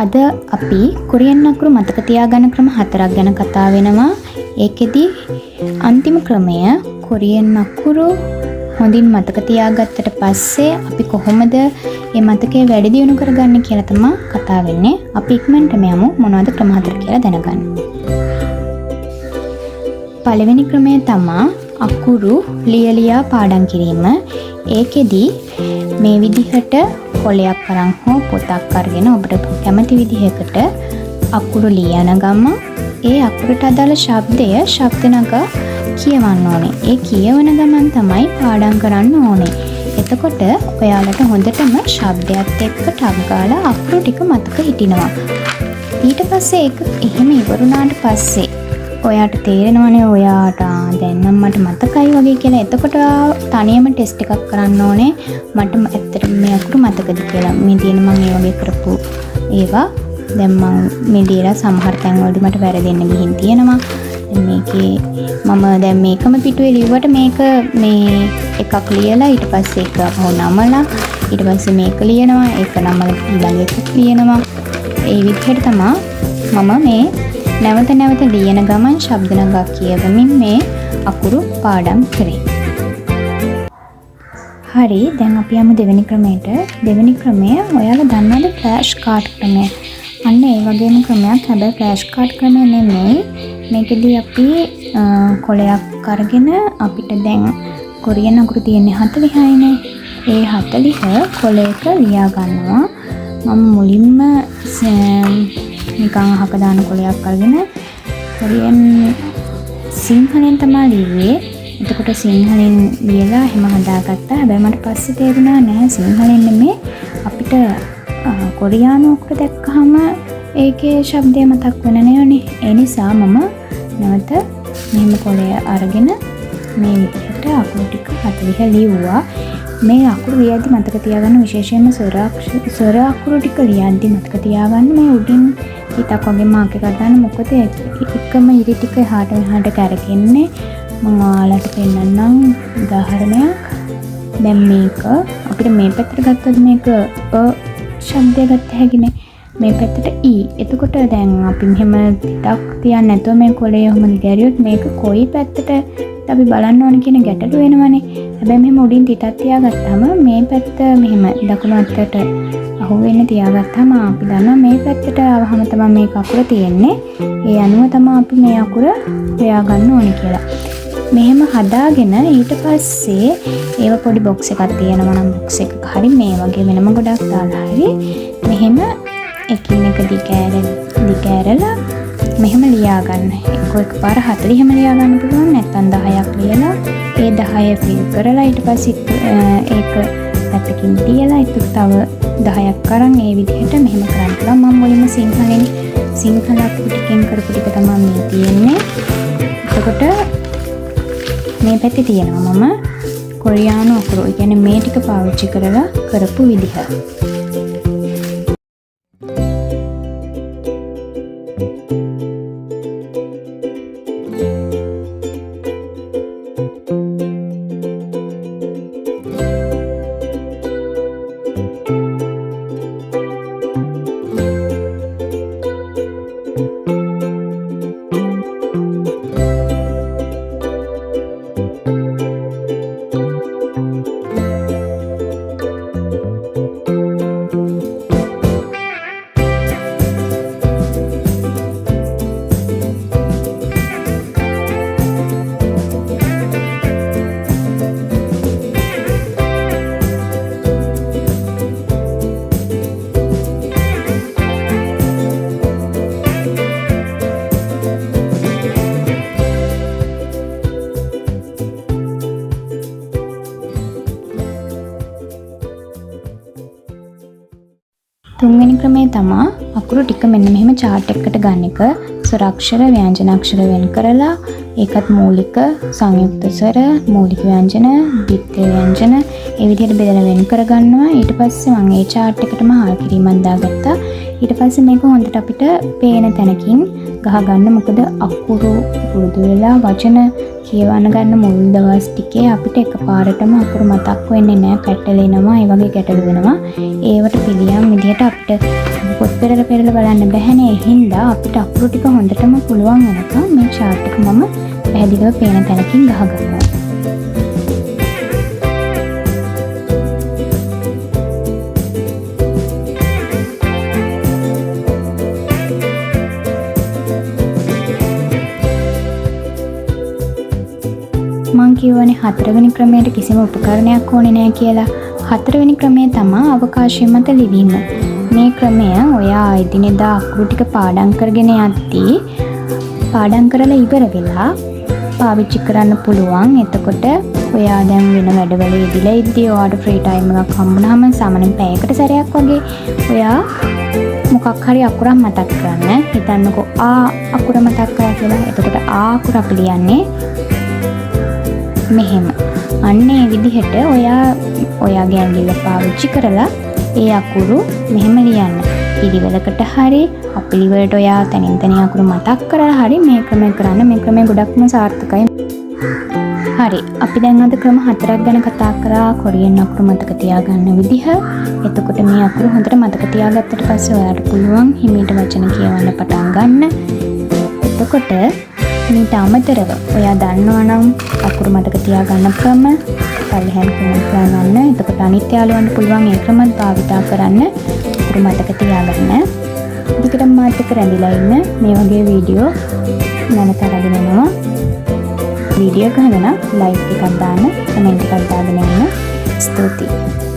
අද අපි කොරියන් අකුරු මතක තියාගන්න ක්‍රම 4ක් ගැන කතා වෙනවා. ඒකෙදි අන්තිම ක්‍රමය කොරියන් අකුරු හොඳින් මතක තියාගත්තට පස්සේ අපි කොහොමද මේ මතකය වැඩි දියුණු කරගන්නේ කියලා තමයි කතා වෙන්නේ. අපි ඉක්මනටම යමු මොනවද ක්‍රම 4 කියලා දැනගන්න. පළවෙනි ක්‍රමය තමයි අකුරු ලියලියා පාඩම් කිරීම. ඒකෙදි මේ විදිහට කොලයක් අරන් හෝ පොතක් අරගෙන ඔබට කැමති විදිහකට අකුරු ලියන ගම ඒ අකුරට අදාළ ශබ්ද නගා කියවන්න ඕනේ. ඒ කියවන ගමන් තමයි පාඩම් කරන්න ඕනේ. එතකොට ඔයාලට හොඳටම ශබ්දයත් එක්ක ටක් ගාලා අකුරු ටික මතක හිටිනවා. ඊට පස්සේ ඒක එහෙම ඉවරුණාට පස්සේ ඔයාට තේරෙනවනේ ඔයාට දැන් නම් මට මතකයි වගේ කියලා. එතකොට තනියම ටෙස්ට් එකක් කරන්න ඕනේ. මට ඇත්තටම මේ අකුරු මතකද කියලා. මේ තියෙන මම ඒ වගේ කරපු ඒවා දැන් මම මේ දීලා සමහර තැන් වලදී මට වැරදෙන්න ගිහින් තියෙනවා. මේකේ මම දැන් මේකම පිටුවේ ලිව්වට මේක මේ එකක් ලියලා ඊට පස්සේ එක නමලා ඊට පස්සේ මේක ලියනවා ඒක නමලා ඊළඟ එකක් ලියනවා. ඒ විදිහට තමයි මම මේ නැවත නැවත ලියන ගමන් ශබ්ද නගා කියවමින් මේ අකුරු පාඩම් කරේ. හරි, දැන් අපි යමු දෙවෙනි ක්‍රමයට. දෙවෙනි ක්‍රමය ඔයාලා දන්නවද ෆ්ලෑෂ් කාඩ් ක්‍රමය? අන්න ඒ වගේම ක්‍රමයක්. හැබැයි ෆ්ලෑෂ් කාඩ් ක්‍රමය නෙමෙයි. මේකෙදී අපි කොලයක් අරගෙන අපිට දැන් කොරියන් අකුරු තියෙන්නේ 40යිනේ. ඒ 40 කොලයක ලියා ගන්නවා. මම මුලින්ම නිකන් අහක දාන කොලයක් අරගෙන කොරියන් සිංහලෙන් තමයි ලිව්වේ. එතකොට සිංහලෙන් ලියලා එහෙම හදාගත්තා. හැබැයි මට පස්සේ තේරුණා නෑ සිංහලෙන් නෙමෙයි අපිට කොරියානු අකුරු දැක්කහම ඒකේ ශබ්දය මතක් වෙන නෑනේ. ඒ නිසා මම නැවත මෙහෙම කොලය අරගෙන මේ විදිහට අකුරු ටික 40 ලිව්වා. මේ අකුරු ලියද්දි මතක තියාගන්න විශේෂයෙන්ම ස්වර අකුරු ටික ලියද්දි මතක තියාගන්න මේ උඩින් හිතක් වගේ මාක් එකක් ගන්න. මොකද එකම ඉරි ටික එහාට මෙහාට කැරකෙන්නේ. මම ඔයාලට පෙන්නන්නම් උදාහරණයක්. දැන් මේක අපිට මේ පැත්තට ගත්තොත් මේක ශබ්දය ගත්ත හැකිනේ. මේ පැත්තට ඊ. එතකොට දැන් අපි මෙහෙම ටිකක් තියන්න නැතුව මේ කොලේ ඔහොම දිගහැරියොත් මේක කොයි පැත්තට අපි බලන්න ඕන කියන ගැටලු වෙනවනේ. හැබැයි මෙහෙම උඩින් ටිකක් තියාගත්තාම මේ පැත්ත මෙහෙම දකුණු අතට අහු වෙන්න තියාගත්තාම අපි දන්නවා මේ පැත්තට ආවහම තමයි මේ අකුර තියෙන්නේ. ඒ අනුව තමයි අපි මේ අකුර හොයාගන්න ඕනේ කියලා. මෙහෙම හදාගෙන ඊට පස්සේ ඒව පොඩි බොක්ස් එකක් තියෙනවා නම් බොක්ස් එකක හරි මේ වගේ වෙනම ගොඩක් දාලා හරි මෙහෙම එකින් එක දිගෑරලා මෙහෙම ලියා ගන්න. එකපාර 40ම ලියා ගන්න පුළුවන්. නැත්නම් 10ක් ලියලා ඒ 10 ෆිල් කරලා ඊට පස්සේ ඒක පැත්තකින් තියලා ඒක තව 10ක් අරන් ඒ විදිහට මෙහෙම කරන්න පුළුවන්. මම මුලින්ම සිංහල අකුරු ටිකෙන් කරපු ටික තමයි මේ තියෙන්නේ. එතකොට මේ පැත්තේ තියෙනවා මම කොරියානු අකුරු. ඒ කියන්නේ මේ ටික පාවිච්චි කරලා කරපු විදිහ. තුන්වෙනි ක්‍රමය තමයි අකුරු ටික මෙන්න මෙහෙම chart එකකට ගන්න එක. ස්වර අක්ෂර ව්‍යංජන අක්ෂර වෙන් කරලා ඒකත් මූලික සංයුක්ත ස්වර මූලික ව්‍යංජන ද්විත්‍ය ව්‍යංජන ඒ විදිහට බෙදලා වෙන් කරගන්නවා. ඊට පස්සේ මම ඒ chart එකටම හාල් කිරීමක් දාගත්තා. ඊට පස්සේ මේක හොඳට අපිට පේන තැනකින් ගහ ගන්න. මොකද අකුරු පුරුදු වෙලා වචන කියවන්න ගන්න මුල් දවස් ටිකේ අපිට එකපාරටම අකුරු මතක් වෙන්නේ නැහැ. පැටලෙනවා, ඒ වගේ ගැටලු වෙනවා. ඒවට පිළියම් විදිහට අපිට පොත් පෙරලා බලන්න බැහැනේ. ඒ හින්දා අපිට අකුරු ටික හොඳටම පුළුවන් වෙනකම් මේ chart එක මම පැහැදිලිව පේන තැනකින් ගහගන්නවා. මං කියවනේ 4 වෙනි ක්‍රමයට කිසිම උපකරණයක් ඕනේ නැහැ කියලා. 4 වෙනි ක්‍රමය තමයි අවකාශය මත ලිවින්න. මේ ක්‍රමය ඔයා එදිනෙදා අකුරු ටික පාඩම් කරගෙන යද්දී පාඩම් කරලා ඉවර වෙලා පාවිච්චි කරන්න පුළුවන්. එතකොට ඔයා දැන් වෙන වැඩවල යෙදিলা ඉද්දී ඔයාට ෆ්‍රී ටයිම් එකක් හම්බුනහම සාමාන්‍යයෙන් පැයකට සැරයක් වගේ ඔයා මොකක් හරි අකුරක් මතක් කරන්න. හිතන්නකෝ ආ අකුර මතක් කරා කියලා. එතකොට ආ අකුර අපි ලියන්නේ මෙහෙම. අන්න ඒ විදිහට ඔයාගේ ඇඟිල්ල පාවිච්චි කරලා ඒ අකුරු මෙහෙම ලියන්න. පිළිවෙලකට හරි අපිලිවෙලට ඔයා තනින් තනින් අකුරු මතක් කරලා හරි මේ ක්‍රමය කරන්න. මේ ක්‍රමය ගොඩක්ම සාර්ථකයි. හරි. අපි දැන් අද ක්‍රම 4ක් ගැන කතා කරා. කොරියන් අකුරු මතක තියාගන්න විදිහ. එතකොට මේ අකුරු හොඳට මතක තියාගත්තට පස්සේ ඔයාලට පුළුවන් හිමීට වචන කියවන්න පටන් ගන්න. එතකොට මීට අමතරව ඔයා දන්නවා නම් අකුරු මතක තියාගන්න ක්‍රම පල්ලෙහාන් කරගන්න. එතකොට අනිත් යාළුවන්ට පුළුවන් ඒ ක්‍රමත් භාවිතා කරන්න අකුරු මතක තියාගන්න. දිගටම මාත් එක්ක රැඳිලා ඉන්න. මේ වගේ වීඩියෝ නැවත අරගෙන එනවා. වීඩියෝ එක හදන ලයික් එකක් දාන්න, කමෙන්ට් එකක් දාගෙන යන්න. ස්තුතියි.